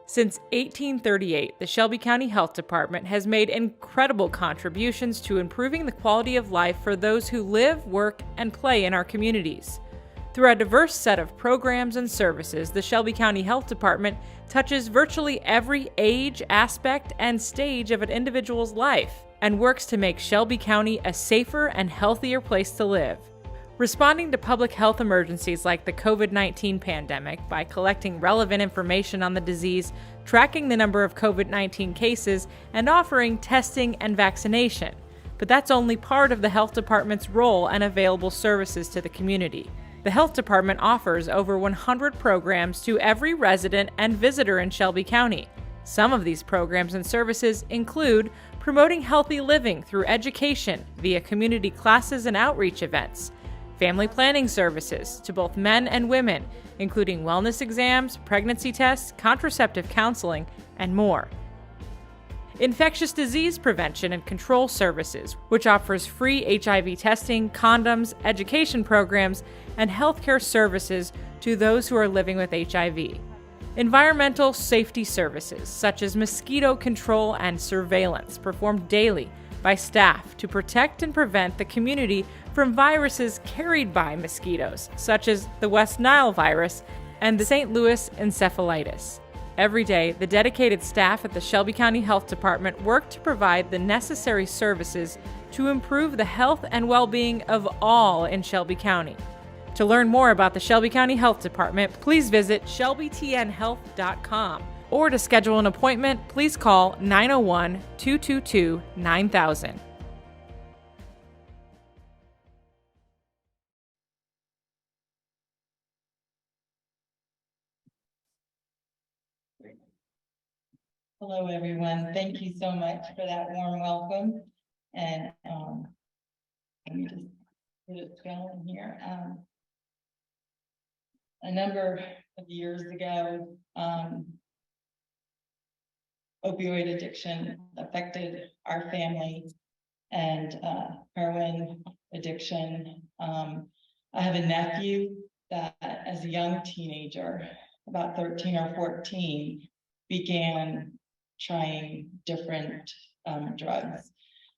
Since 1838, the Shelby County Health Department has made incredible contributions to improving the quality of life for those who live, work, and play in our communities. Through a diverse set of programs and services, the Shelby County Health Department touches virtually every age, aspect, and stage of an individual's life and works to make Shelby County a safer and healthier place to live. Responding to public health emergencies like the COVID-19 pandemic by collecting relevant information on the disease, tracking the number of COVID-19 cases, and offering testing and vaccination. But that's only part of the health department's role and available services to the community. The health department offers over 100 programs to every resident and visitor in Shelby County. Some of these programs and services include promoting healthy living through education via community classes and outreach events, family planning services to both men and women, including wellness exams, pregnancy tests, contraceptive counseling, and more. Infectious disease prevention and control services, which offers free HIV testing, condoms, education programs, and healthcare services to those who are living with HIV. Environmental safety services, such as mosquito control and surveillance, performed daily by staff to protect and prevent the community from viruses carried by mosquitoes, such as the West Nile virus and the St. Louis encephalitis. Every day, the dedicated staff at the Shelby County Health Department work to provide the necessary services to improve the health and well-being of all in Shelby County. To learn more about the Shelby County Health Department, please visit shelbytnhealth.com. Or to schedule an appointment, please call 901-222-9000. Hello, everyone. Thank you so much for that warm welcome. And let me just get it going here. A number of years ago, opioid addiction affected our family, and heroin addiction. I have a nephew that, as a young teenager, about 13 or 14, began trying different drugs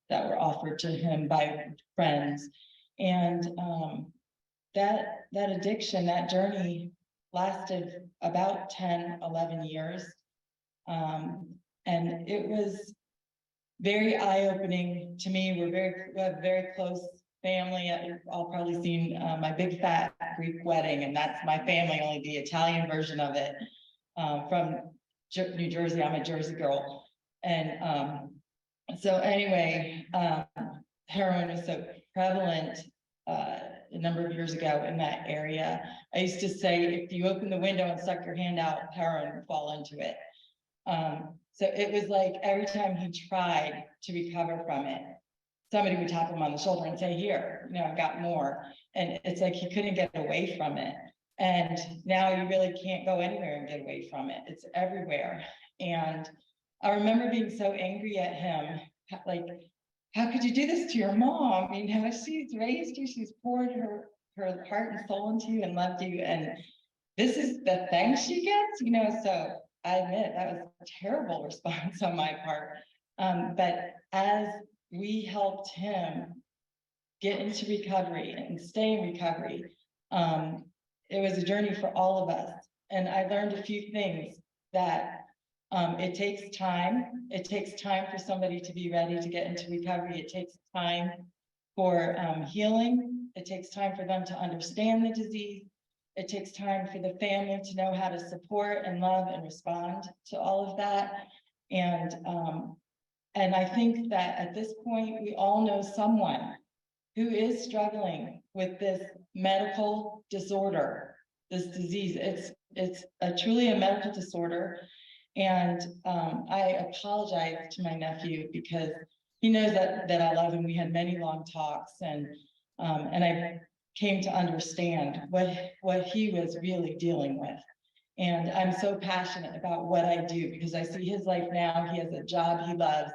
that were offered to him by friends. And that addiction, that journey lasted about 10, 11 years. And it was very eye-opening to me. We have a very close family. You've all probably seen my big fat Greek wedding, and that's my family, only the Italian version of it, from New Jersey. I'm a Jersey girl. And so anyway, heroin was so prevalent a number of years ago in that area. I used to say, if you open the window and stuck your hand out, heroin would fall into it. So it was like every time he tried to recover from it, somebody would tap him on the shoulder and say, here, I've got more. And it's like he couldn't get away from it. And now you really can't go anywhere and get away from it. It's everywhere. And I remember being so angry at him, like, how could you do this to your mom? She's raised you, she's poured her heart and soul into you and loved you, and this is the thanks she gets, so I admit that was a terrible response on my part. But as we helped him get into recovery and stay in recovery, it was a journey for all of us. And I learned a few things that it takes time. It takes time for somebody to be ready to get into recovery. It takes time for healing. It takes time for them to understand the disease. It takes time for the family to know how to support and love and respond to all of that. And I think that at this point, we all know someone who is struggling with this medical disorder, this disease. It's truly a medical disorder. And I apologize to my nephew because he knows that I love him. We had many long talks, and I came to understand what he was really dealing with. And I'm so passionate about what I do because I see his life now. He has a job he loves,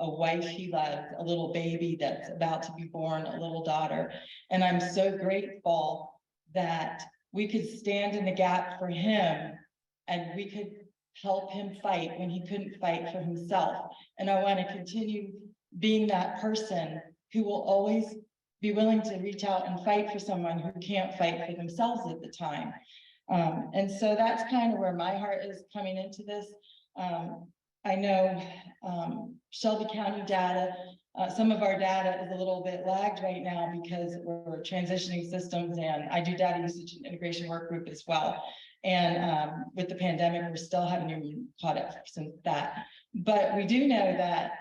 a wife he loves, a little baby that's about to be born, a little daughter. And I'm so grateful that we could stand in the gap for him, and we could help him fight when he couldn't fight for himself. And I want to continue being that person who will always be willing to reach out and fight for someone who can't fight for themselves at the time. And so that's kind of where my heart is coming into this. I know Shelby County data, some of our data is a little bit lagged right now because we're transitioning systems, and I do data usage and integration work group as well. And with the pandemic, we're still haven't even caught up since that. But we do know that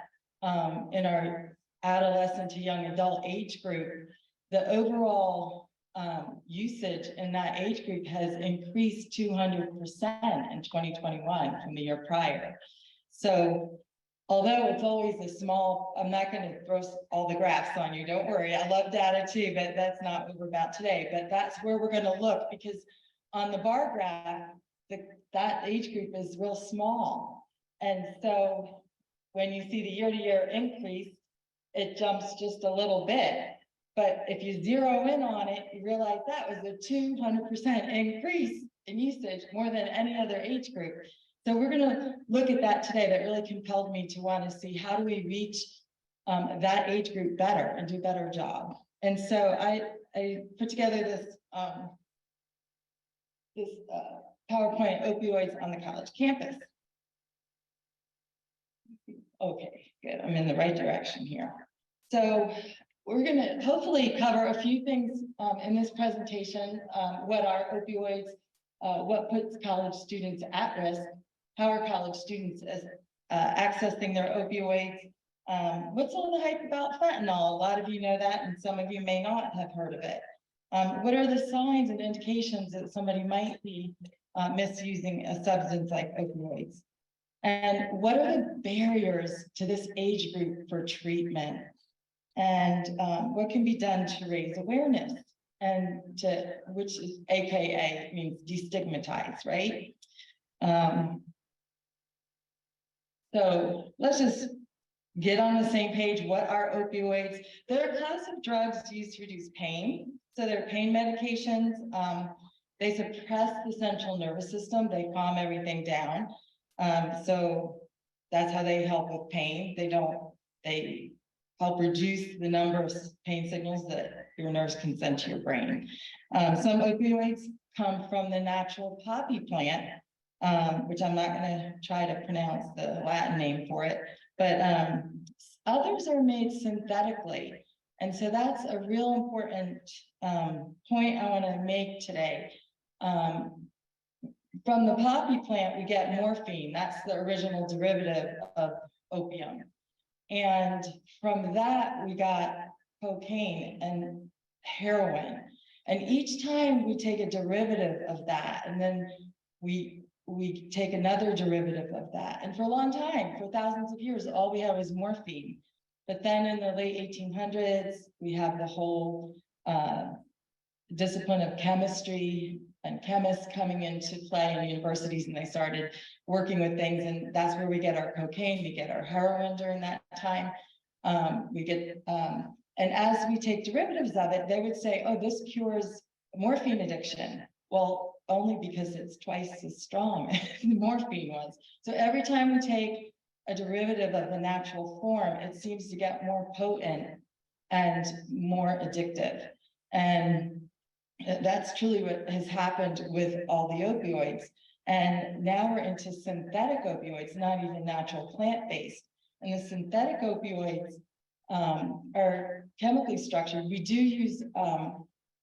in our adolescent to young adult age group, the overall usage in that age group has increased 200% in 2021 from the year prior. So although it's always a small, I'm not going to throw all the graphs on you, don't worry. I love data too, but that's not what we're about today. But that's where we're going to look, because on the bar graph, that age group is real small. And so when you see the year-to-year increase, it jumps just a little bit. But if you zero in on it, you realize that was a 200% increase in usage, more than any other age group. So we're going to look at that today. That really compelled me to want to see how do we reach that age group better and do a better job. And so I put together this PowerPoint, opioids on the college campus. Okay, good. I'm in the right direction here. So we're going to hopefully cover a few things in this presentation. What are opioids? What puts college students at risk? How are college students accessing their opioids? What's all the hype about fentanyl? A lot of you know that, and some of you may not have heard of it. What are the signs and indications that somebody might be misusing a substance like opioids? And what are the barriers to this age group for treatment? And what can be done to raise awareness, and which is AKA means destigmatize, right? So let's just get on the same page. What are opioids? They're a class of drugs used to reduce pain. So they're pain medications. They suppress the central nervous system. They calm everything down. So that's how they help with pain. They help reduce the number of pain signals that your nerves can send to your brain. Some opioids come from the natural poppy plant, which I'm not going to try to pronounce the Latin name for it, but others are made synthetically. And so that's a real important point I want to make today. From the poppy plant, we get morphine. That's the original derivative of opium. And from that, we got cocaine and heroin. And each time we take a derivative of that, and then we take another derivative of that. And for a long time, for thousands of years, all we had was morphine. But then in the late 1800s, we have the whole discipline of chemistry and chemists coming into play in universities, and they started working with things, and that's where we get our cocaine, we get our heroin during that time. And as we take derivatives of it, they would say, oh, this cures morphine addiction. Well, only because it's twice as strong as morphine was. So every time we take a derivative of the natural form, it seems to get more potent and more addictive. And that's truly what has happened with all the opioids. And now we're into synthetic opioids, not even natural plant-based. And the synthetic opioids are chemically structured. We do use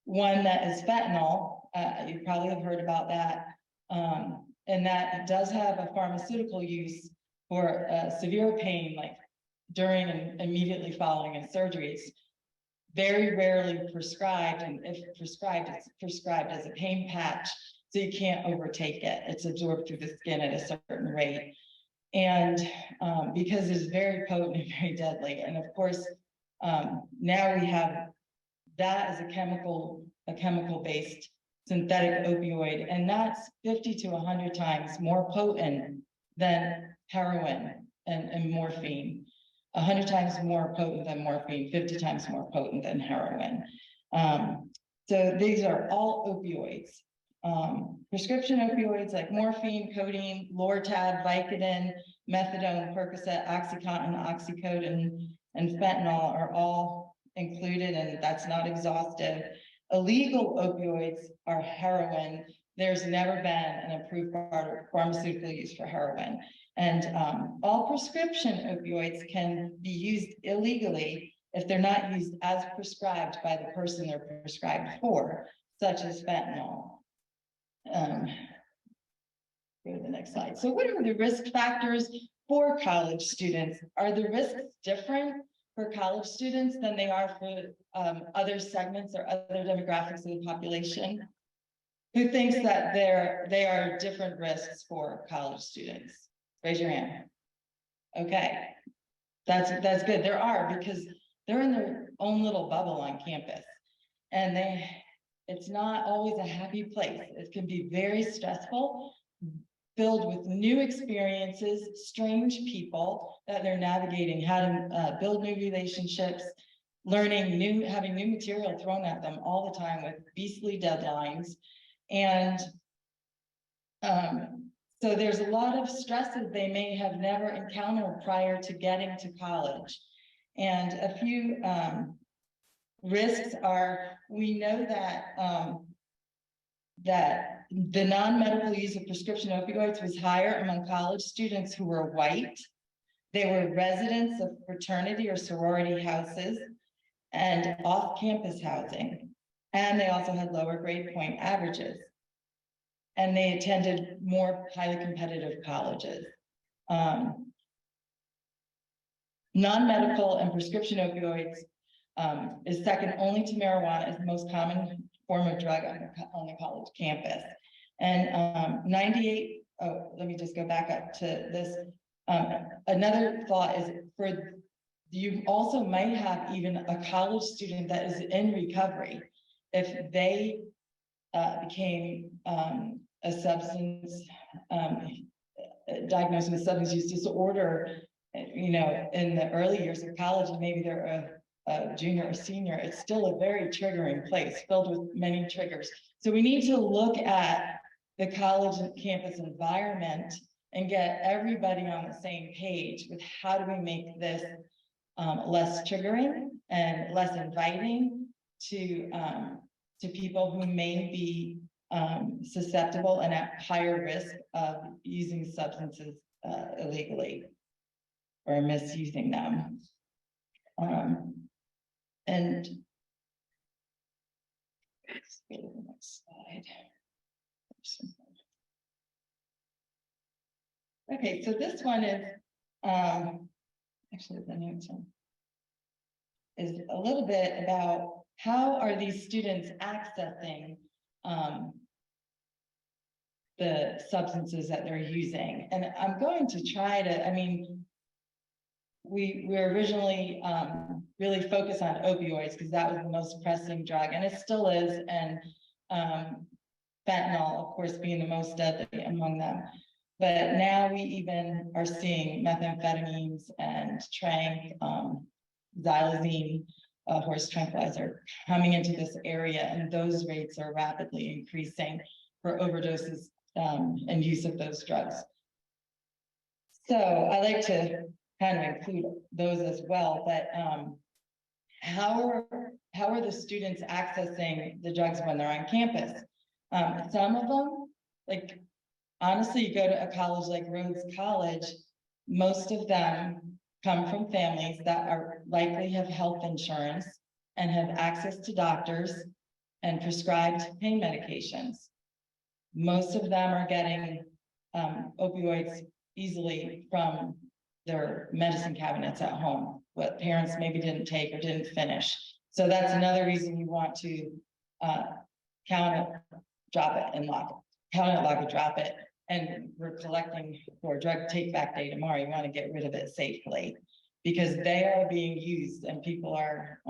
one that is fentanyl. You probably have heard about that. And that does have a pharmaceutical use for severe pain, like during and immediately following a surgery. It's very rarely prescribed, and if prescribed, it's prescribed as a pain patch, so you can't overtake it. It's absorbed through the skin at a certain rate. And because it's very potent and very deadly. And of course, now we have that as a chemical-based synthetic opioid, and that's 50 to 100 times more potent than heroin and morphine. 100 times more potent than morphine, 50 times more potent than heroin. So these are all opioids. Prescription opioids like morphine, codeine, Lortab, Vicodin, methadone, Percocet, OxyContin, oxycodone, and fentanyl are all included, and that's not exhaustive. Illegal opioids are heroin. There's never been an approved pharmaceutical use for heroin. And all prescription opioids can be used illegally if they're not used as prescribed by the person they're prescribed for, such as fentanyl. Go to the next slide. So what are the risk factors for college students? Are the risks different for college students than they are for other segments or other demographics of the population? Who thinks that they are different risks for college students? Raise your hand. Okay, that's good. There are, because they're in their own little bubble on campus, and it's not always a happy place. It can be very stressful, filled with new experiences, strange people that they're navigating, how to build new relationships, having new material thrown at them all the time with beastly deadlines. And so there's a lot of stresses they may have never encountered prior to getting to college. And a few risks are, we know that the non-medical use of prescription opioids was higher among college students who were white. They were residents of fraternity or sorority houses and off-campus housing. And they also had lower grade point averages. And they attended more highly competitive colleges. Non-medical and prescription opioids is second only to marijuana as the most common form of drug on the college campus. And 98, let me just go back up to this. Another thought is you also might have even a college student that is in recovery. If they became a substance, diagnosed with substance use disorder, in the early years of college, and maybe they're a junior or senior, it's still a very triggering place filled with many triggers. So we need to look at the college and campus environment and get everybody on the same page with how do we make this less triggering and less inviting to people who may be susceptible and at higher risk of using substances illegally or misusing them. And let's go to the next slide. Okay, so this one is actually the next one is a little bit about how are these students accessing the substances that they're using. And I'm going to try to, we're originally really focused on opioids because that was the most pressing drug, and it still is, and fentanyl, of course, being the most deadly among them. But now we even are seeing methamphetamines and xylazine, horse tranquilizer, coming into this area, and those rates are rapidly increasing for overdoses and use of those drugs. So I like to kind of include those as well, but how are the students accessing the drugs when they're on campus? Some of them, like, honestly, you go to a college like Rhodes College, most of them come from families that are likely have health insurance and have access to doctors and prescribed pain medications. Most of them are getting opioids easily from their medicine cabinets at home, what parents maybe didn't take or didn't finish. So that's another reason you want to count it, drop it, and lock it. Count it, lock it, drop it. And we're collecting for drug take back day tomorrow. You want to get rid of it safely because they are being used and people are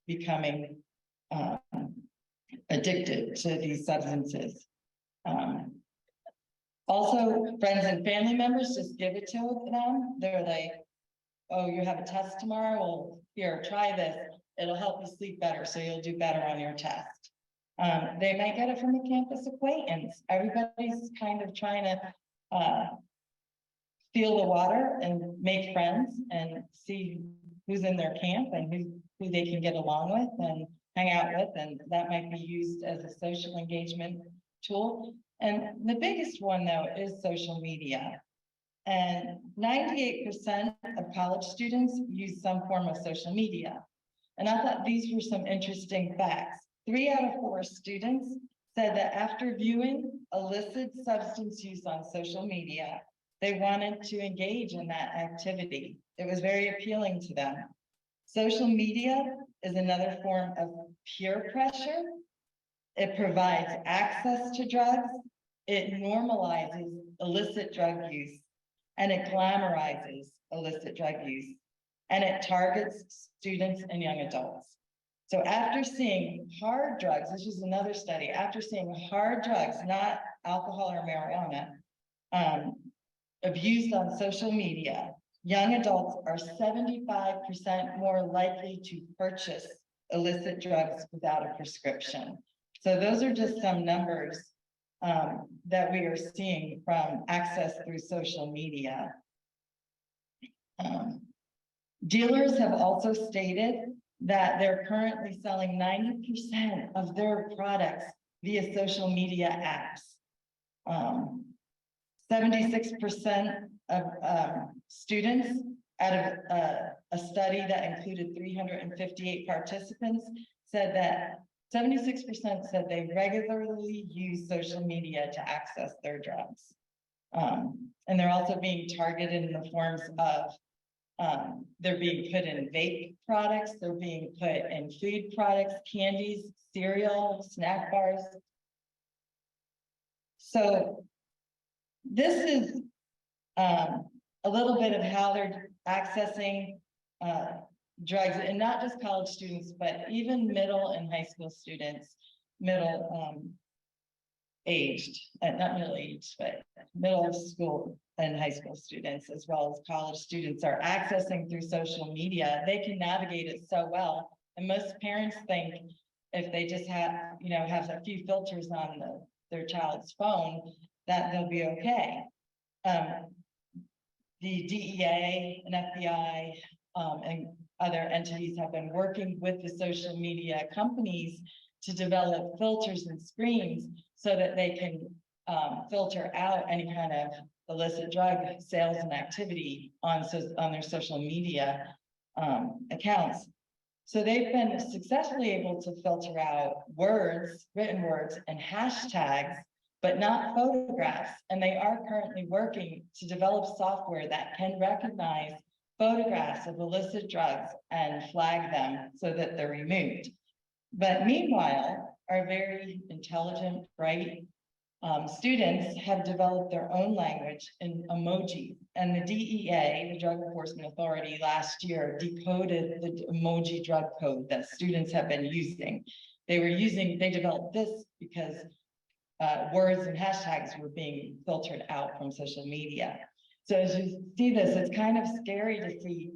becoming addicted to these substances. Also, friends and family members, just give it to them. They're like, oh, you have a test tomorrow? Well, here, try this. It'll help you sleep better, so you'll do better on your test. They might get it from a campus acquaintance. Everybody's kind of trying to feel the water and make friends and see who's in their camp and who they can get along with and hang out with. And that might be used as a social engagement tool. And the biggest one, though, is social media. And 98% of college students use some form of social media. And I thought these were some interesting facts. 3 out of 4 students said that after viewing illicit substance use on social media, they wanted to engage in that activity. It was very appealing to them. Social media is another form of peer pressure. It provides access to drugs. It normalizes illicit drug use, and it glamorizes illicit drug use, and it targets students and young adults. So after seeing hard drugs, this was another study, after seeing hard drugs, not alcohol or marijuana, abused on social media, young adults are 75% more likely to purchase illicit drugs without a prescription. So those are just some numbers that we are seeing from access through social media. Dealers have also stated that they're currently selling 90% of their products via social media apps. 76% of students out of a study that included 358 participants said that 76% said they regularly use social media to access their drugs. And they're also being targeted in the forms of they're being put in vape products, they're being put in food products, candies, cereal, snack bars. So this is a little bit of how they're accessing drugs, and not just college students, but even middle and high school students, middle aged, not middle aged, but middle school and high school students, as well as college students, are accessing through social media. They can navigate it so well. And most parents think if they just have, have a few filters on their child's phone, that they'll be okay. The DEA and FBI and other entities have been working with the social media companies to develop filters and screens so that they can filter out any kind of illicit drug sales and activity on their social media accounts. So they've been successfully able to filter out words, written words, and hashtags, but not photographs. And they are currently working to develop software that can recognize photographs of illicit drugs and flag them so that they're removed. But meanwhile, our very intelligent, bright students have developed their own language in emoji. And the DEA, the Drug Enforcement Authority, last year decoded the emoji drug code that students have been using. They developed this because words and hashtags were being filtered out from social media. So as you see this, it's kind of scary to see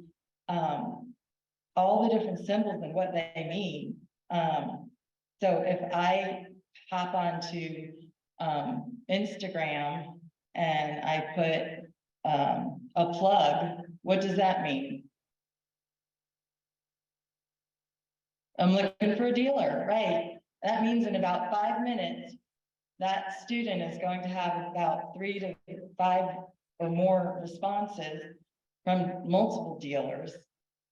all the different symbols and what they mean. So if I hop onto Instagram and I put a plug, what does that mean? I'm looking for a dealer, right? That means in about 5 minutes, that student is going to have about 3 to 5 or more responses from multiple dealers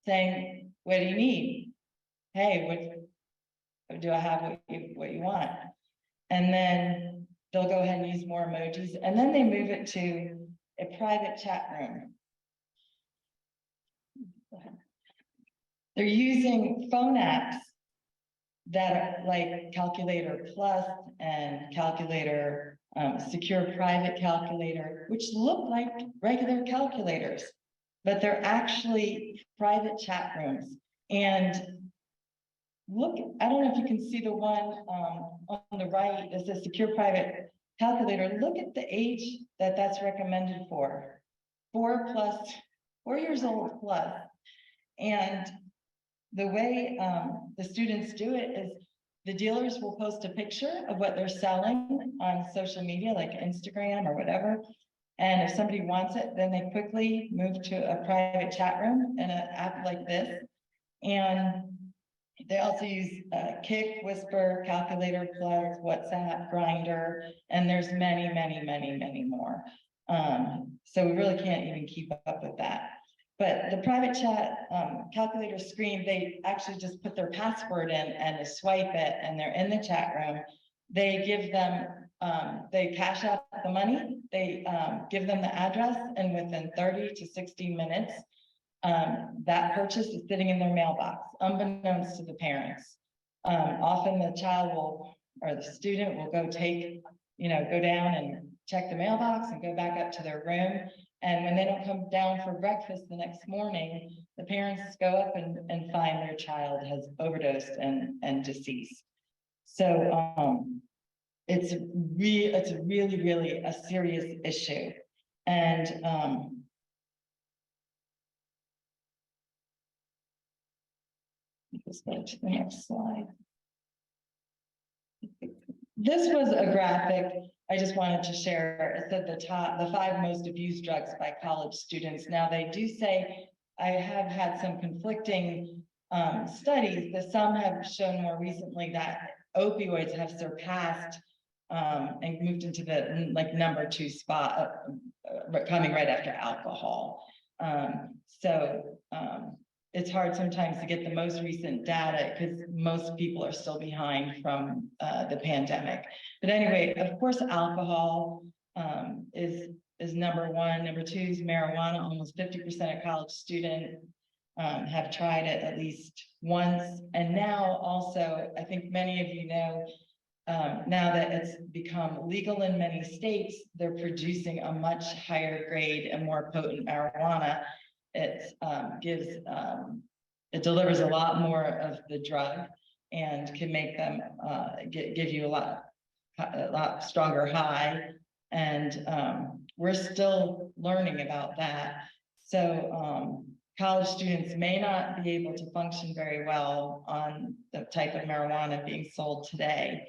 saying, what do you need? Hey, what do I have what you want? And then they'll go ahead and use more emojis, and then they move it to a private chat room. They're using phone apps that are like Calculator Plus and Calculator, Secure Private Calculator, which look like regular calculators, but they're actually private chat rooms. And look, I don't know if you can see the one on the right that says Secure Private Calculator. Look at the age that's recommended for. 4 years old plus. And the way the students do it is the dealers will post a picture of what they're selling on social media, like Instagram or whatever. And if somebody wants it, then they quickly move to a private chat room in an app like this. And they also use Kick, Whisper, Calculator, Plus, WhatsApp, Grinder, and there's many more. So we really can't even keep up with that. But the private chat calculator screen, they actually just put their password in and swipe it, and they're in the chat room. They give them, they cash out the money, they give them the address, and within 30 to 60 minutes, that purchase is sitting in their mailbox, unbeknownst to the parents. Often the child will, or the student will go go down and check the mailbox and go back up to their room. And when they don't come down for breakfast the next morning, the parents go up and find their child has overdosed and deceased. So it's really a serious issue. And let's go to the next slide. This was a graphic I just wanted to share. It said the 5 most abused drugs by college students. Now they do say, I have had some conflicting studies, that some have shown more recently that opioids have surpassed and moved into the number 2 spot, coming right after alcohol. It's hard sometimes to get the most recent data because most people are still behind from the pandemic. But anyway, of course, alcohol is number 1. Number 2 is marijuana. Almost 50% of college students have tried it at least once. And now also, I think many of you know, now that it's become legal in many states, they're producing a much higher grade and more potent marijuana. It it delivers a lot more of the drug and can make them give you a lot stronger high. And we're still learning about that. So college students may not be able to function very well on the type of marijuana being sold today.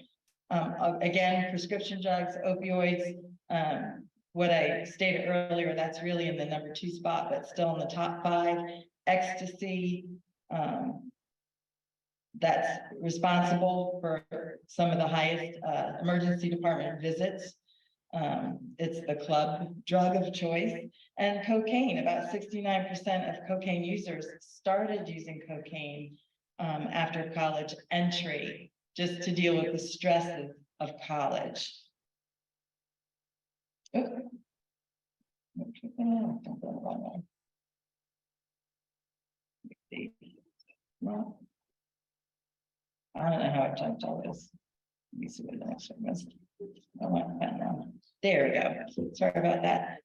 Again, prescription drugs, opioids, what I stated earlier, that's really in the number 2 spot, but still in the top 5. Ecstasy, that's responsible for some of the highest emergency department visits. It's the club drug of choice. And cocaine, about 69% of cocaine users started using cocaine after college entry, just to deal with the stresses of college. Well, I don't know how I typed all this. Let me see what the next one was. I want that now. There we go. Sorry about that.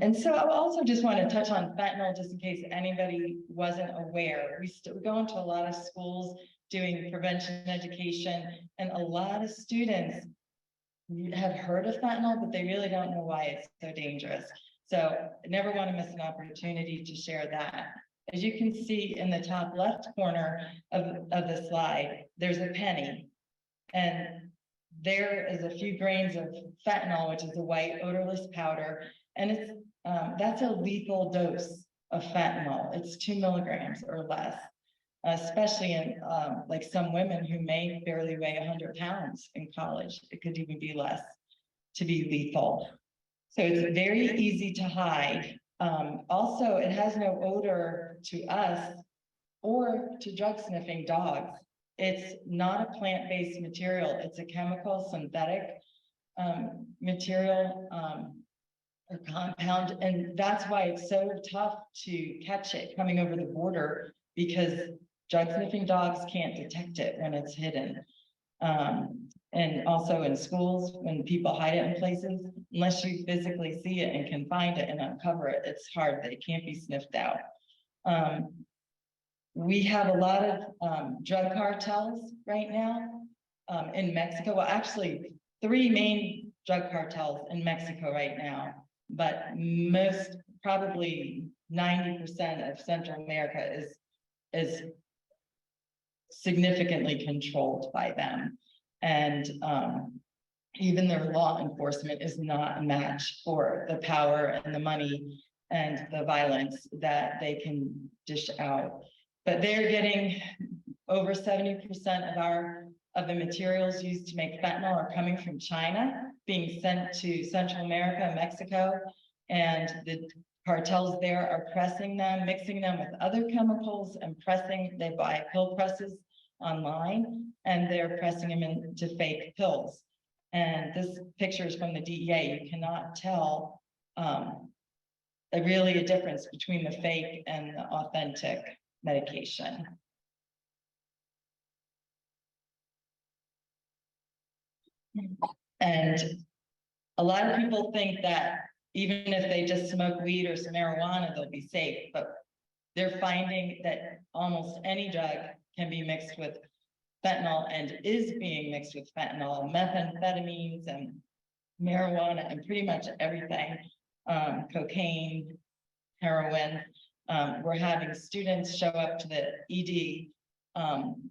And so I also just want to touch on fentanyl, just in case anybody wasn't aware. We go into a lot of schools doing prevention education, and a lot of students have heard of fentanyl, but they really don't know why it's so dangerous. So I never want to miss an opportunity to share that. As you can see in the top left corner of the slide, there's a penny. And there is a few grains of fentanyl, which is a white odorless powder. And it's that's a lethal dose of fentanyl. It's 2 milligrams or less, especially in like some women who may barely weigh 100 pounds in college. It could even be less to be lethal. So it's very easy to hide. Also, it has no odor to us or to drug sniffing dogs. It's not a plant-based material. It's a chemical synthetic material or compound. And that's why it's so tough to catch it coming over the border, because drug sniffing dogs can't detect it when it's hidden. And also in schools, when people hide it in places, unless you physically see it and can find it and uncover it, it's hard. They can't be sniffed out. We have a lot of drug cartels right now in Mexico. Well, actually, 3 main drug cartels in Mexico right now, but most, probably 90% of Central America is significantly controlled by them. And even their law enforcement is not a match for the power and the money and the violence that they can dish out. But they're getting over 70% of the materials used to make fentanyl are coming from China, being sent to Central America, Mexico, and the cartels there are pressing them, mixing them with other chemicals and pressing, they buy pill presses online, and they're pressing them into fake pills. And this picture is from the DEA. You cannot tell really a difference between the fake and the authentic medication. And a lot of people think that even if they just smoke weed or some marijuana, they'll be safe, but they're finding that almost any drug can be mixed with fentanyl and is being mixed with fentanyl, methamphetamines and marijuana and pretty much everything, cocaine, heroin. We're having students show up to the ED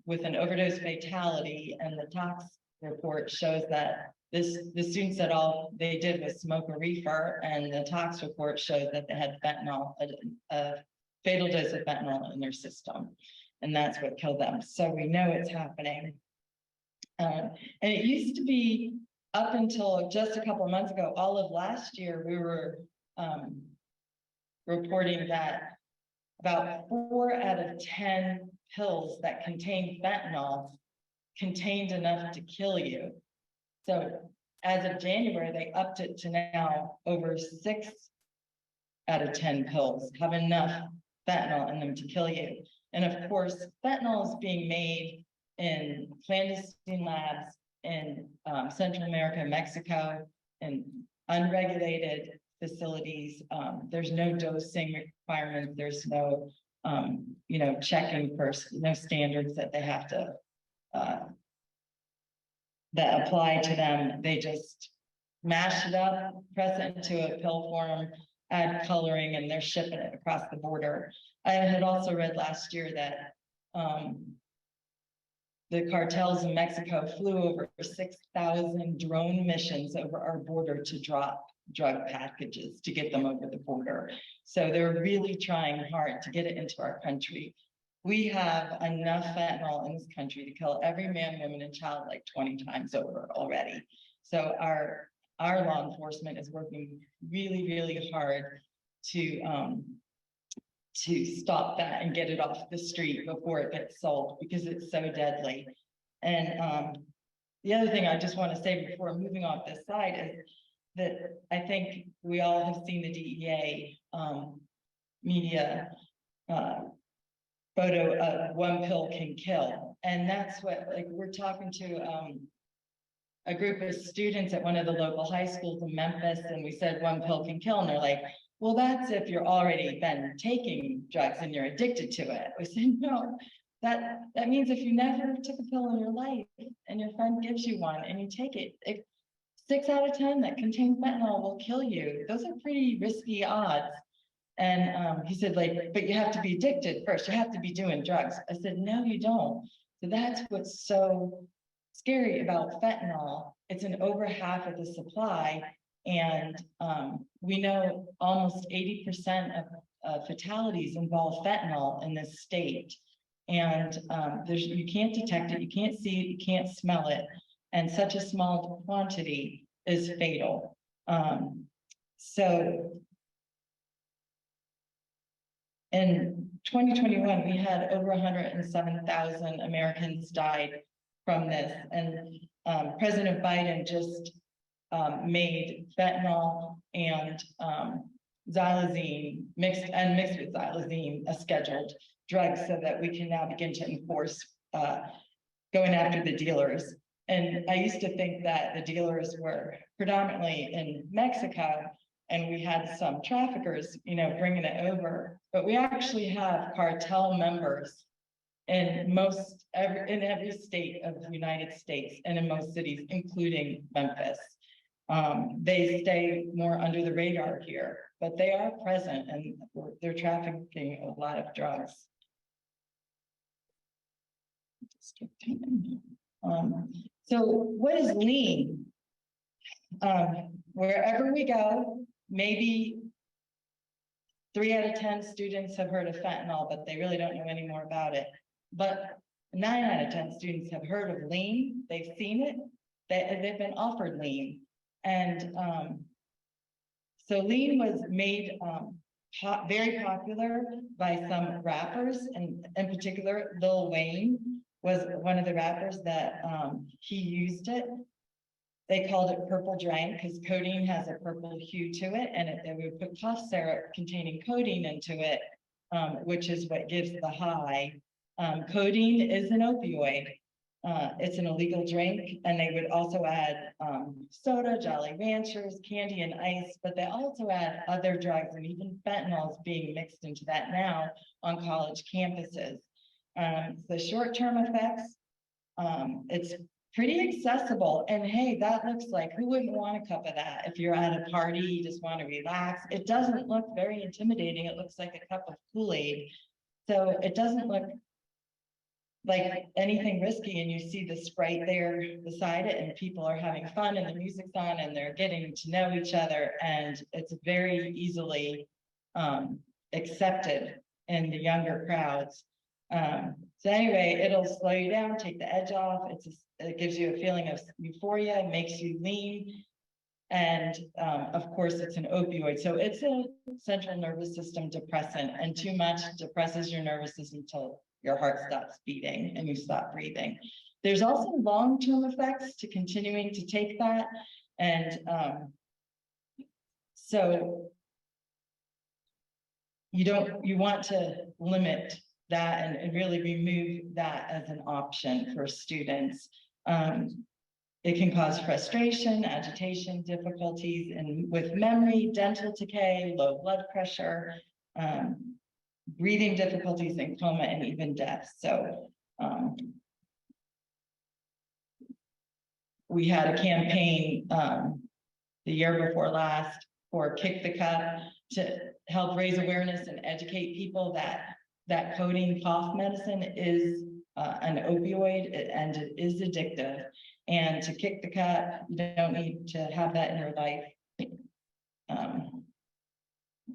with an overdose fatality, and the tox report shows that the students said all they did was smoke a reefer, and the tox report showed that they had fentanyl, a fatal dose of fentanyl in their system. And that's what killed them. So we know it's happening. And it used to be up until just a couple of months ago, all of last year, we were reporting that about 4 out of 10 pills that contain fentanyl contained enough to kill you. So as of January, they upped it to now over 6 out of 10 pills have enough fentanyl in them to kill you. And of course, fentanyl is being made in clandestine labs in Central America, Mexico, and unregulated facilities. There's no dosing requirements. There's no, checking first, no standards that they have to, that apply to them. They just mash it up, press it into a pill form, add coloring, and they're shipping it across the border. I had also read last year that the cartels in Mexico flew over 6,000 drone missions over our border to drop drug packages to get them over the border. So they're really trying hard to get it into our country. We have enough fentanyl in this country to kill every man, woman, and child like 20 times over already. So our law enforcement is working really, really hard to stop that and get it off the street before it gets sold, because it's so deadly. And the other thing I just want to say before moving off this side is that I think we all have seen the DEA media photo of one pill can kill. And that's what, like, we're talking to a group of students at one of the local high schools in Memphis, and we said one pill can kill, and they're like, well, that's if you're already been taking drugs and you're addicted to it. We said, no, that means if you never took a pill in your life and your friend gives you one and you take it, 6 out of 10 that contain fentanyl will kill you. Those are pretty risky odds. And he said, like, but you have to be addicted first. You have to be doing drugs. I said, no, you don't. So that's what's so scary about fentanyl. It's in over half of the supply. And we know almost 80% of fatalities involve fentanyl in this state. And you can't detect it, you can't see it, you can't smell it. And such a small quantity is fatal. So in 2021, we had over 107,000 Americans died from this. And President Biden just made fentanyl and xylazine mixed with xylazine a scheduled drug, so that we can now begin to enforce going after the dealers. And I used to think that the dealers were predominantly in Mexico, and we had some traffickers, bringing it over. But we actually have cartel members in every state of the United States and in most cities, including Memphis. They stay more under the radar here, but they are present, and they're trafficking a lot of drugs. So what is lean? Wherever we go, maybe 3 out of 10 students have heard of fentanyl, but they really don't know any more about it. But 9 out of 10 students have heard of lean. They've seen it. They've been offered lean. And so lean was made very popular by some rappers, and in particular, Lil Wayne was one of the rappers that he used it. They called it purple drank because codeine has a purple hue to it, and they would put cough syrup containing codeine into it, which is what gives the high. Codeine is an opioid. It's an illegal drink, and they would also add soda, Jolly Ranchers, candy, and ice, but they also add other drugs, and even fentanyl is being mixed into that now on college campuses. The short-term effects, it's pretty accessible, and hey, that looks like, who wouldn't want a cup of that if you're at a party, you just want to relax? It doesn't look very intimidating. It looks like a cup of Kool-Aid, so it doesn't look like anything risky, and you see the Sprite there beside it, and people are having fun, and the music's on, and they're getting to know each other, and it's very easily accepted in the younger crowds. So anyway, it'll slow you down, take the edge off. It gives you a feeling of euphoria, makes you lean. And of course, it's an opioid. So it's a central nervous system depressant, and too much depresses your nervous system until your heart stops beating and you stop breathing. There's also long-term effects to continuing to take that. And so you want to limit that and really remove that as an option for students. It can cause frustration, agitation, difficulties with memory, dental decay, low blood pressure, breathing difficulties, and coma, and even death. So we had a campaign the year before last for Kick the Cup to help raise awareness and educate people that codeine cough medicine is an opioid, and it is addictive. And to kick the cup, you don't need to have that in your life.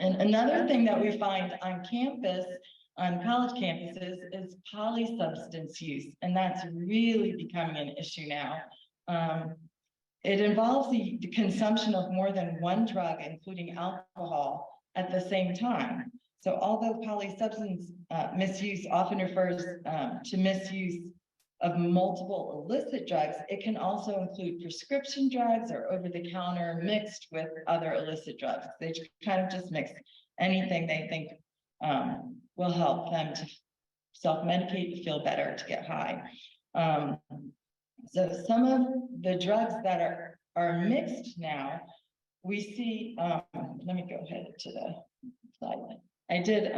And another thing that we find on campus, on college campuses, is polysubstance use, and that's really becoming an issue now. It involves the consumption of more than one drug, including alcohol, at the same time. So although polysubstance misuse often refers to misuse of multiple illicit drugs, it can also include prescription drugs or over-the-counter mixed with other illicit drugs. They kind of just mix anything they think will help them to self-medicate, to feel better, to get high. So some of the drugs that are mixed now, we see, let me go ahead to the slide. I did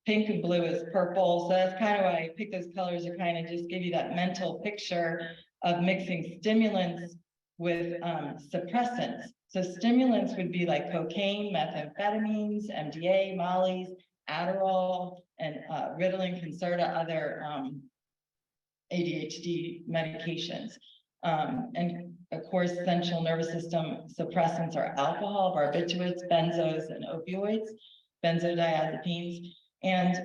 pink and blue is purple. So that's kind of why I picked those colors to kind of just give you that mental picture of mixing stimulants with suppressants. So stimulants would be like cocaine, methamphetamines, MDA, Molly's, Adderall, and Ritalin, Concerta, other ADHD medications. And of course, central nervous system suppressants are alcohol, barbiturates, benzos, and opioids, benzodiazepines. And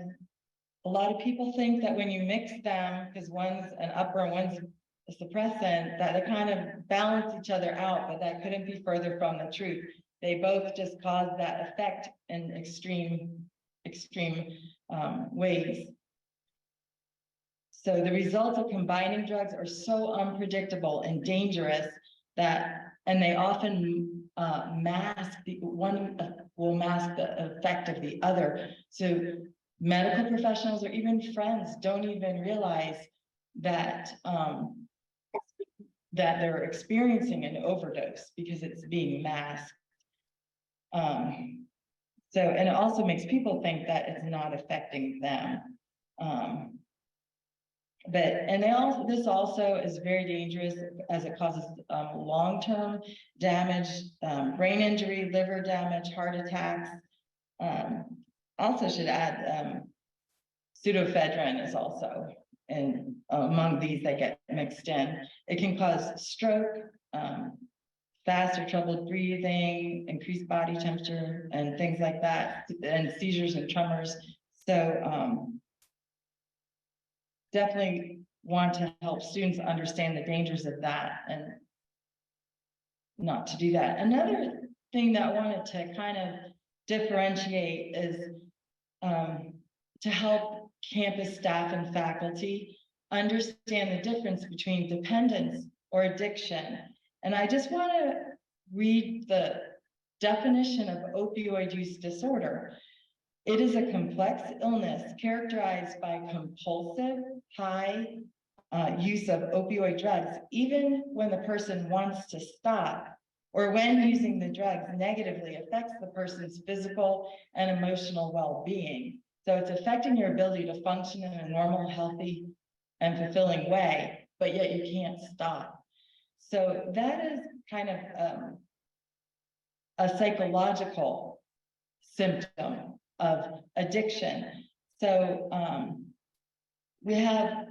a lot of people think that when you mix them, because one's an upper and one's a suppressant, that they kind of balance each other out, but that couldn't be further from the truth. They both just cause that effect in extreme ways. So the results of combining drugs are so unpredictable and dangerous and they often mask one will mask the effect of the other. So medical professionals or even friends don't even realize that that they're experiencing an overdose because it's being masked. And it also makes people think that it's not affecting them. This also is very dangerous as it causes long-term damage, brain injury, liver damage, heart attacks. Also should add pseudoephedrine is also and among these that get mixed in. It can cause stroke, fast or troubled breathing, increased body temperature, and things like that, and seizures and tremors. So definitely want to help students understand the dangers of that and not to do that. Another thing that I wanted to kind of differentiate is to help campus staff and faculty understand the difference between dependence or addiction. And I just want to read the definition of opioid use disorder. It is a complex illness characterized by compulsive, high use of opioid drugs, even when the person wants to stop, or when using the drugs negatively affects the person's physical and emotional well-being. So it's affecting your ability to function in a normal, healthy, and fulfilling way, but yet you can't stop. So that is kind of a psychological symptom of addiction. So we have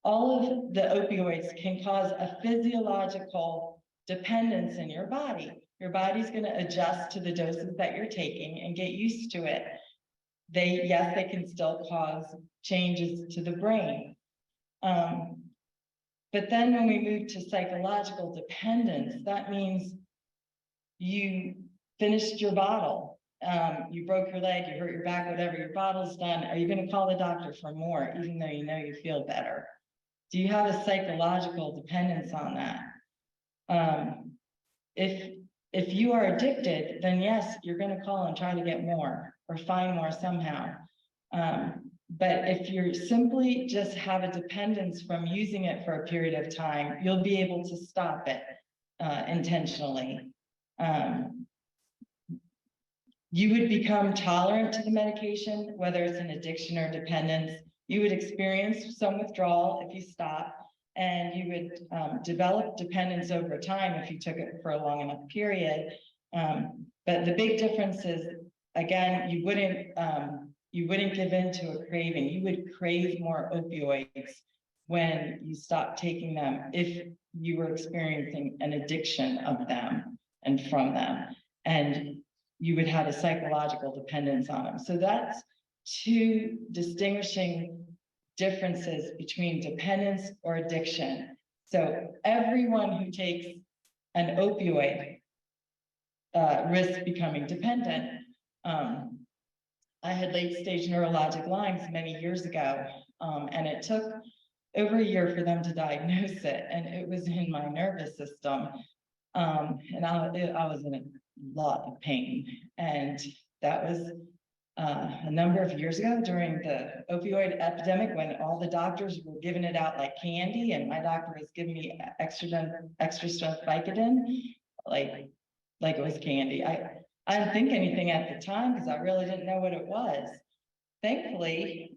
all of the opioids can cause a physiological dependence in your body. Your body's going to adjust to the doses that you're taking and get used to it. Yes, they can still cause changes to the brain. But then when we move to psychological dependence, that means you finished your bottle. You broke your leg, you hurt your back, whatever, your bottle's done. Are you going to call the doctor for more, even though you know you feel better? Do you have a psychological dependence on that? If you are addicted, then yes, you're going to call and try to get more or find more somehow. But if you're simply just have a dependence from using it for a period of time, you'll be able to stop it intentionally. You would become tolerant to the medication, whether it's an addiction or dependence. You would experience some withdrawal if you stop, and you would develop dependence over time if you took it for a long enough period. But the big difference is, again, you wouldn't give in to a craving. You would crave more opioids when you stopped taking them if you were experiencing an addiction of them and from them. And you would have a psychological dependence on them. So that's two distinguishing differences between dependence or addiction. So everyone who takes an opioid risks becoming dependent. I had late-stage neurologic Lyme's many years ago, and it took over a year for them to diagnose it, and it was in my nervous system. And I was in a lot of pain, and that was a number of years ago during the opioid epidemic, when all the doctors were giving it out like candy, and my doctor was giving me extra strength Vicodin, like it was candy. I didn't think anything at the time because I really didn't know what it was. Thankfully,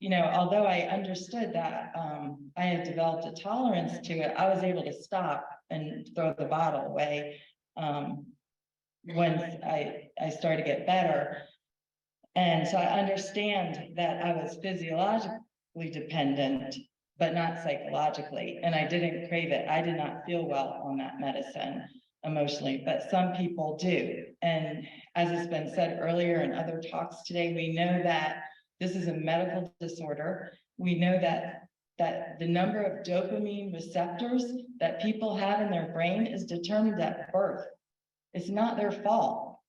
you know, although I understood that I had developed a tolerance to it, I was able to stop and throw the bottle away once I started to get better. And so I understand that I was physiologically dependent, but not psychologically. And I didn't crave it. I did not feel well on that medicine emotionally, but some people do. And as has been said earlier in other talks today, we know that this is a medical disorder. We know that the number of dopamine receptors that people have in their brain is determined at birth. It's not their fault.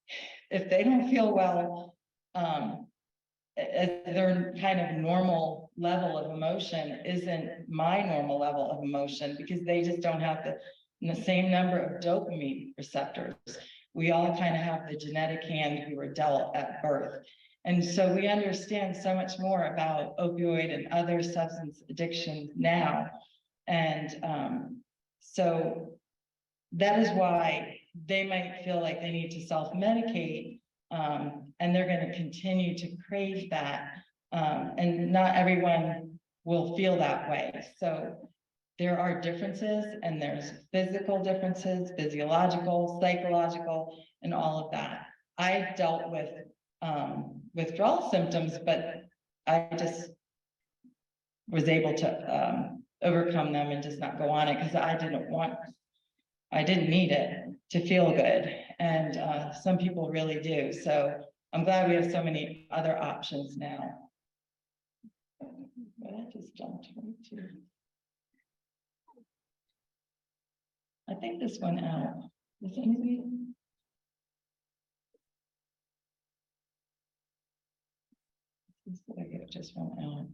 If they don't feel well, their kind of normal level of emotion isn't my normal level of emotion, because they just don't have the same number of dopamine receptors. We all kind of have the genetic hand we were dealt at birth. And so we understand so much more about opioid and other substance addiction now. And so that is why they might feel like they need to self-medicate, and they're going to continue to crave that. And not everyone will feel that way. So there are differences, and there's physical differences, physiological, psychological, and all of that. I dealt with withdrawal symptoms, but I just was able to overcome them and just not go on it, because I didn't need it to feel good. And some people really do. So I'm glad we have so many other options now. But I just jumped right to. I think this went out. Does anybody? This like it just went out.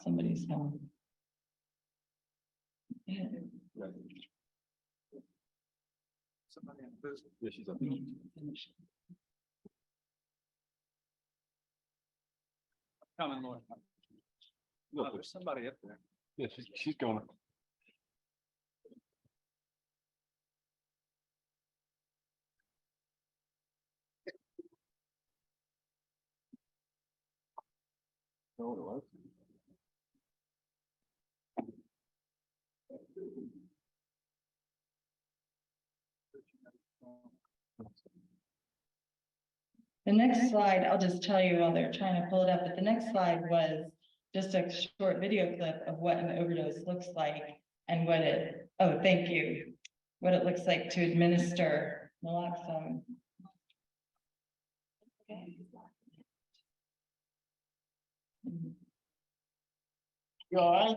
Somebody's home. Yeah. Somebody in the business. Yeah, she's up. Coming, Lord. Look, there's somebody up there. Yeah, she's going. Oh, The next slide, I'll just tell you while they're trying to pull it up, but the next slide was just a short video clip of what an overdose looks like and what it, oh, thank you, what it looks like to administer naloxone. Okay. You all right?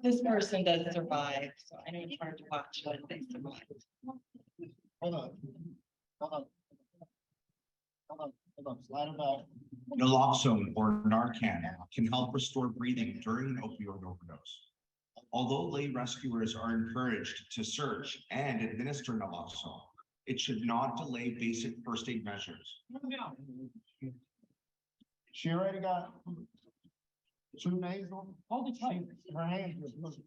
This person does survive, so I know it's hard to watch, but they survive. Hold on. Slide it back. Naloxone or Narcan can help restore breathing during an opioid overdose. Although lay rescuers are encouraged to search and administer naloxone, it should not delay basic first aid measures. She already got 2 nasal. Her hands was moving.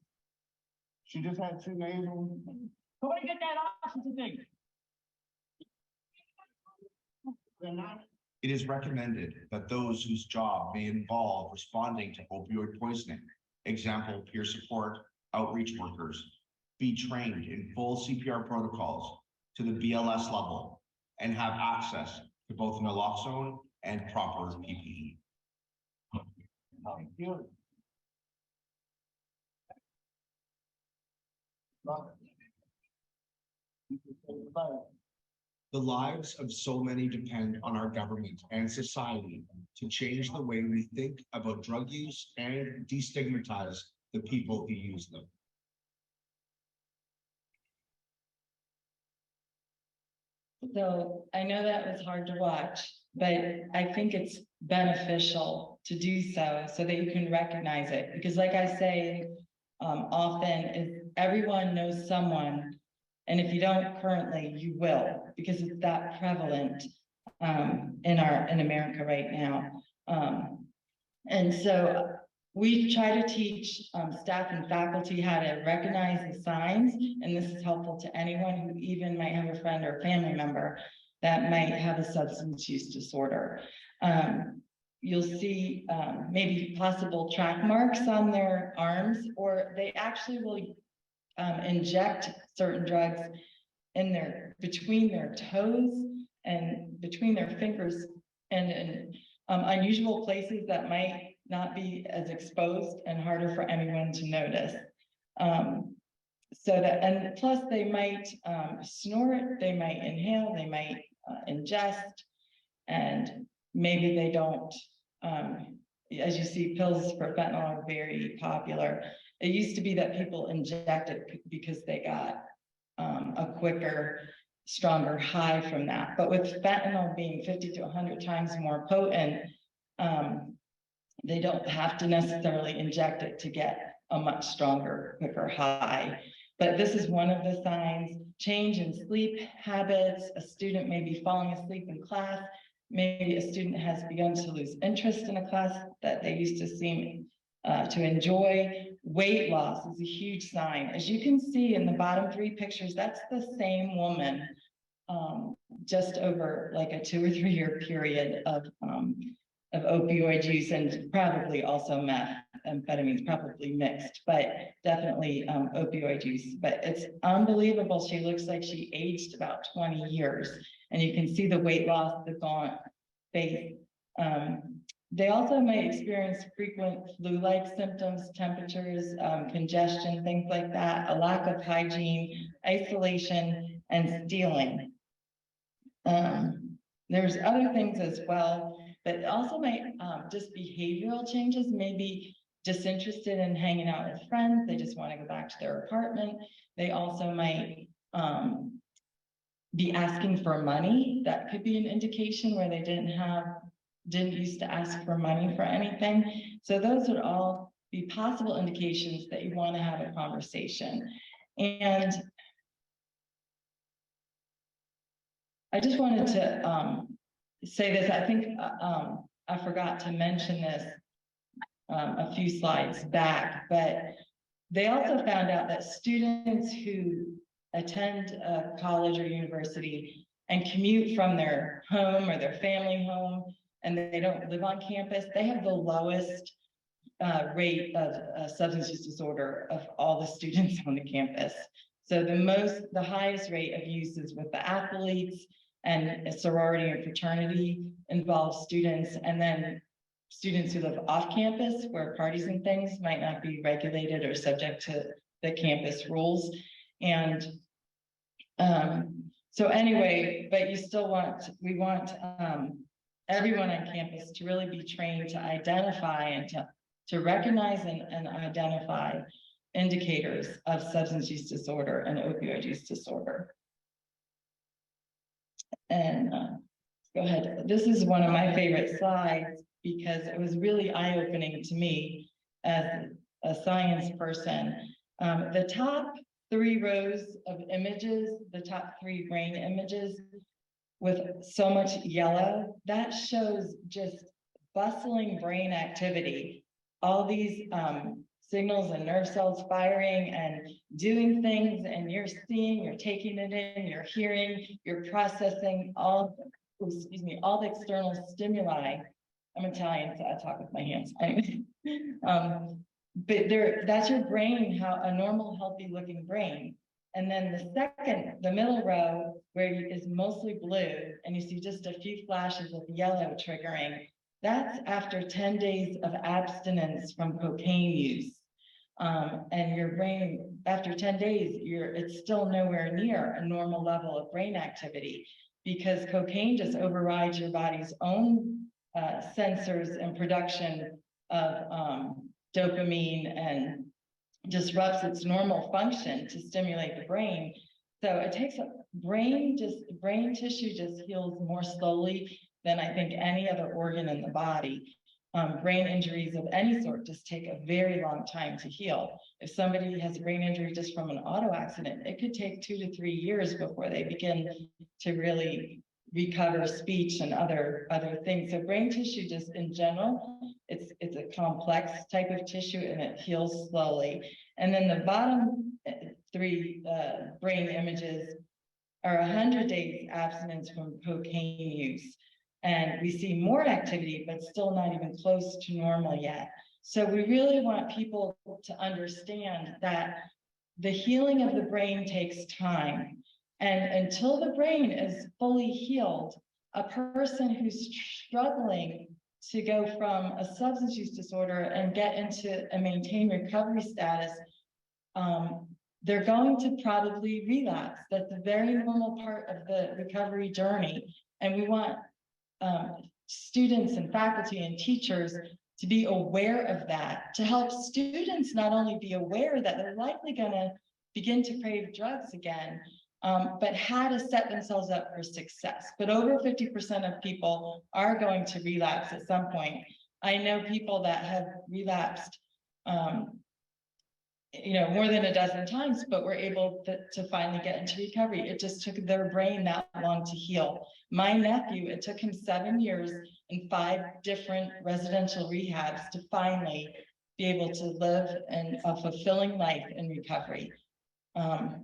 She just had 2 nasal. Somebody get that oxygen thing. It is recommended that those whose job may involve responding to opioid poisoning, example, peer support, outreach workers, be trained in full CPR protocols to the BLS level and have access to both naloxone and proper PPE. Good. The lives of so many depend on our government and society to change the way we think about drug use and destigmatize the people who use them. So I know that was hard to watch, but I think it's beneficial to do so that you can recognize it. Because like I say, often is everyone knows someone, and if you don't currently, you will, because it's that prevalent in America right now. And so we try to teach staff and faculty how to recognize the signs, and this is helpful to anyone who even might have a friend or family member that might have a substance use disorder. You'll see maybe possible track marks on their arms, or they actually will inject certain drugs in between their toes and between their fingers, and in unusual places that might not be as exposed and harder for anyone to notice. And plus they might snort, they might inhale, they might ingest, and maybe they don't. As you see, pills for fentanyl are very popular. It used to be that people injected because they got a quicker, stronger high from that. But with fentanyl being 50 to 100 times more potent, they don't have to necessarily inject it to get a much stronger, quicker high. But this is one of the signs. Change in sleep habits. A student may be falling asleep in class. Maybe a student has begun to lose interest in a class that they used to seem to enjoy. Weight loss is a huge sign. As you can see in the bottom 3 pictures, that's the same woman just over like a 2 or 3 year period of of opioid use and probably also methamphetamines, probably mixed, but definitely opioid use. But it's unbelievable. She looks like she aged about 20 years, and you can see the weight loss, the gaunt face. They also may experience frequent flu-like symptoms, temperatures, congestion, things like that, a lack of hygiene, isolation, and stealing. There's other things as well, but it also might just behavioral changes, maybe disinterested in hanging out with friends. They just want to go back to their apartment. They also might be asking for money. That could be an indication where they didn't used to ask for money for anything. So those would all be possible indications that you want to have a conversation. And I just wanted to say this. I think I forgot to mention this a few slides back, but they also found out that students who attend a college or university and commute from their home or their family home, and they don't live on campus, they have the lowest rate of substance use disorder of all the students on the campus. So the highest rate of use is with the athletes, and a sorority and fraternity involves students, and then students who live off campus where parties and things might not be regulated or subject to the campus rules. And so anyway, but we want everyone on campus to really be trained to identify and to recognize and identify indicators of substance use disorder and opioid use disorder. And go ahead. This is one of my favorite slides because it was really eye-opening to me as a science person. The top 3 rows of images, the top 3 brain images with so much yellow, that shows just bustling brain activity. All these signals and nerve cells firing and doing things, and you're seeing, you're taking it in, you're hearing, you're processing all the external stimuli. I'm Italian, so I talk with my hands. But that's your brain, how a normal, healthy looking brain. And then the middle row, where is mostly blue, and you see just a few flashes of yellow triggering, that's after 10 days of abstinence from cocaine use. And your brain, after 10 days, it's still nowhere near a normal level of brain activity, because cocaine just overrides your body's own sensors and production of dopamine and disrupts its normal function to stimulate the brain. So it takes brain tissue just heals more slowly than I think any other organ in the body. Brain injuries of any sort just take a very long time to heal. If somebody has a brain injury just from an auto accident, it could take 2 to 3 years before they begin to really recover speech and other things. So brain tissue just in general, it's a complex type of tissue, and it heals slowly. And then the bottom 3 brain images are 100 days abstinence from cocaine use. And we see more activity, but still not even close to normal yet. So we really want people to understand that the healing of the brain takes time. And until the brain is fully healed, a person who's struggling to go from a substance use disorder and get into a maintained recovery status, they're going to probably relapse. That's a very normal part of the recovery journey. And we want students and faculty and teachers to be aware of that, to help students not only be aware that they're likely going to begin to crave drugs again, but how to set themselves up for success. But over 50% of people are going to relapse at some point. I know people that have relapsed more than a dozen times, but were able to finally get into recovery. It just took their brain that long to heal. My nephew, it took him 7 years and 5 different residential rehabs to finally be able to live a fulfilling life in recovery.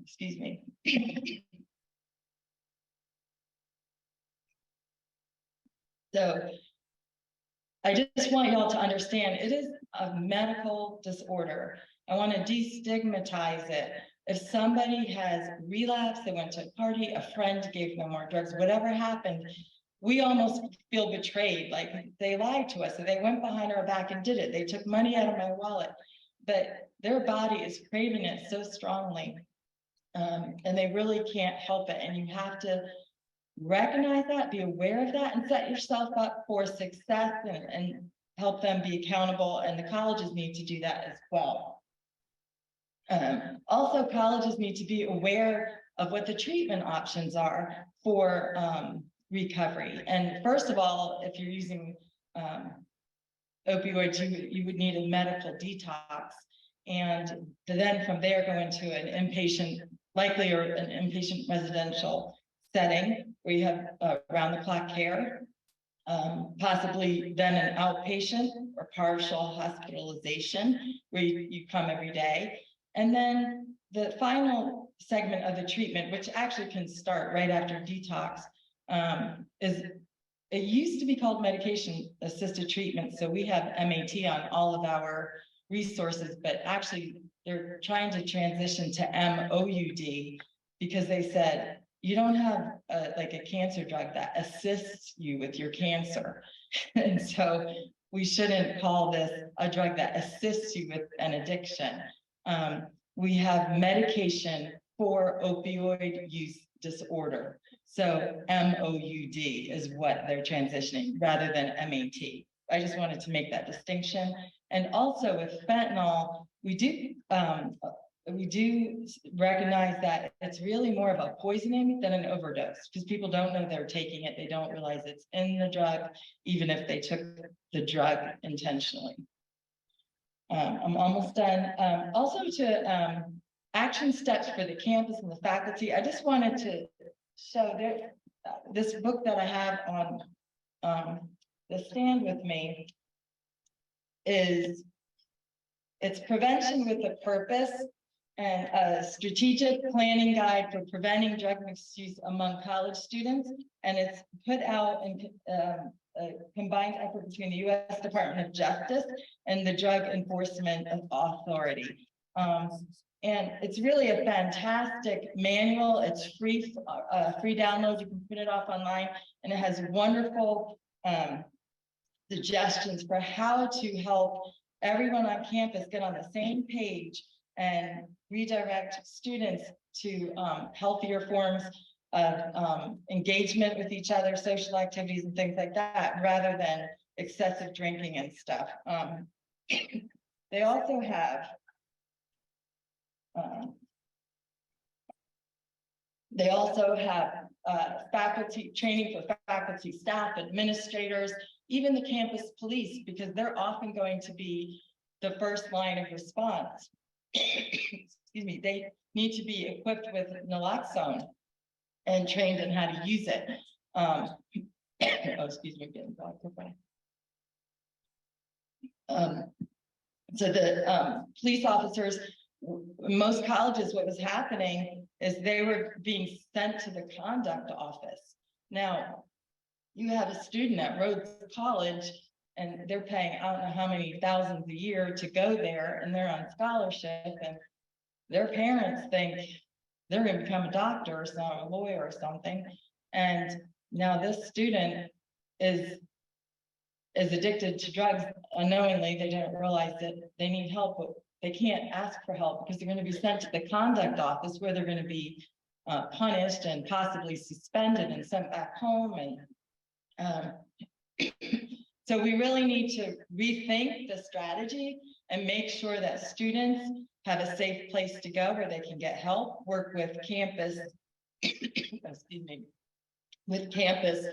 Excuse me. So I just want y'all to understand, it is a medical disorder. I want to destigmatize it. If somebody has relapsed, they went to a party, a friend gave them more drugs, whatever happened, we almost feel betrayed, like they lied to us, so they went behind our back and did it. They took money out of my wallet, but their body is craving it so strongly. And they really can't help it. And you have to recognize that, be aware of that, and set yourself up for success and help them be accountable. And the colleges need to do that as well. Also, colleges need to be aware of what the treatment options are for recovery. And first of all, if you're using opioids, you would need a medical detox. And then from there, go into an inpatient, likely, or an inpatient residential setting where you have round-the-clock care, possibly then an outpatient or partial hospitalization where you come every day. And then the final segment of the treatment, which actually can start right after detox, is it used to be called medication-assisted treatment. So we have MAT on all of our resources, but actually they're trying to transition to MOUD because they said, you don't have like a cancer drug that assists you with your cancer. And so we shouldn't call this a drug that assists you with an addiction. We have medication for opioid use disorder. So MOUD is what they're transitioning rather than MAT. I just wanted to make that distinction. And also with fentanyl, we do recognize that it's really more of a poisoning than an overdose because people don't know they're taking it. They don't realize it's in the drug, even if they took the drug intentionally. I'm almost done. Also to action steps for the campus and the faculty. I just wanted to show this book that I have on the stand with me it's Prevention with a Purpose and a strategic planning guide for preventing drug misuse among college students. And it's put out in a combined effort between the U.S. Department of Justice and the Drug Enforcement Authority. And it's really a fantastic manual. It's free download. You can print it off online, and it has wonderful suggestions for how to help everyone on campus get on the same page and redirect students to healthier forms of engagement with each other, social activities and things like that, rather than excessive drinking and stuff. They also have faculty training for faculty, staff, administrators, even the campus police, because they're often going to be the first line of response. Excuse me, they need to be equipped with naloxone and trained in how to use it. Oh, excuse me, getting back to so the police officers, most colleges, what was happening is they were being sent to the conduct office. Now, you have a student at Rhodes College and they're paying, I don't know how many thousands a year to go there, and they're on scholarship, and their parents think they're going to become a doctor or a lawyer or something. And now this student is addicted to drugs unknowingly. They didn't realize that they need help, but they can't ask for help because they're going to be sent to the conduct office where they're going to be punished and possibly suspended and sent back home. And so we really need to rethink the strategy and make sure that students have a safe place to go where they can get help, work with campus, excuse me, with campus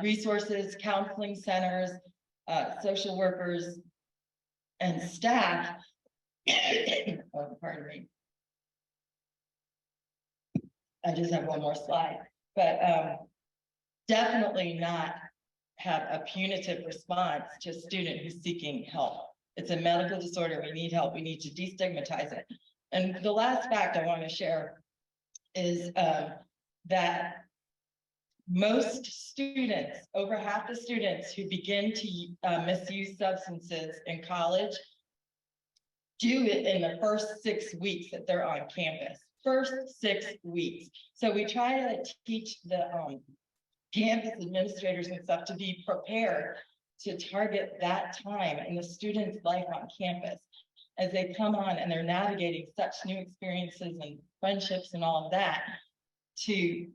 resources, counseling centers, social workers, and staff. Oh, pardon me. I just have one more slide, but definitely not have a punitive response to a student who's seeking help. It's a medical disorder. We need help. We need to destigmatize it. And the last fact I want to share is that most students, over half the students who begin to misuse substances in college do it in the first 6 weeks that they're on campus. First 6 weeks. So we try to teach the campus administrators and stuff to be prepared to target that time in the student's life on campus as they come on and they're navigating such new experiences and friendships and all of that to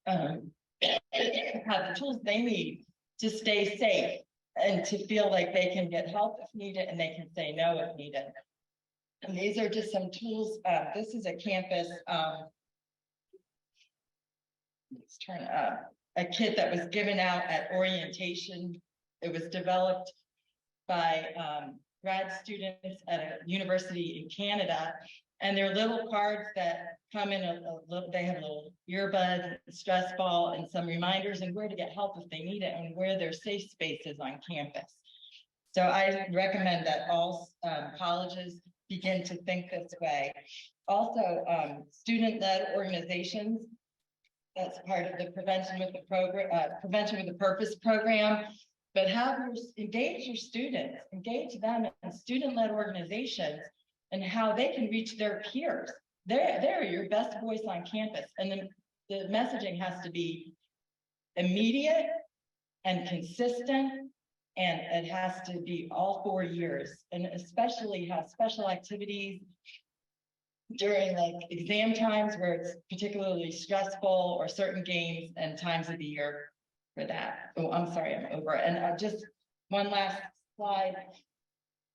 have the tools they need to stay safe and to feel like they can get help if needed and they can say no if needed. And these are just some tools. This is a campus, let's turn up, a kit that was given out at orientation. It was developed by grad students at a university in Canada. And they're little cards that come in a little, they have a little earbud, stress ball, and some reminders and where to get help if they need it and where their safe space is on campus. So I recommend that all colleges begin to think this way. Also, student-led organizations, that's part of the Prevention with the Program, Prevention with a Purpose program. But engage your students, engage them in student-led organizations and how they can reach their peers. They're your best voice on campus. And then the messaging has to be immediate and consistent, and it has to be all 4 years, and especially have special activities during like exam times where it's particularly stressful, or certain games and times of the year for that. Oh, I'm sorry, I'm over. And just one last slide.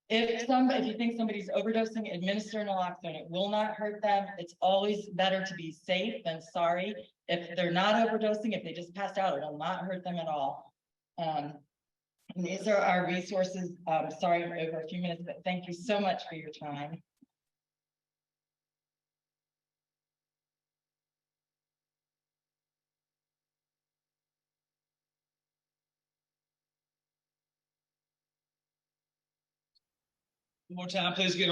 If you think somebody's overdosing, administer naloxone. It will not hurt them. It's always better to be safe than sorry. If they're not overdosing, if they just passed out, it will not hurt them at all. And these are our resources. Sorry, I'm over a few minutes, but thank you so much for your time. One more time, please give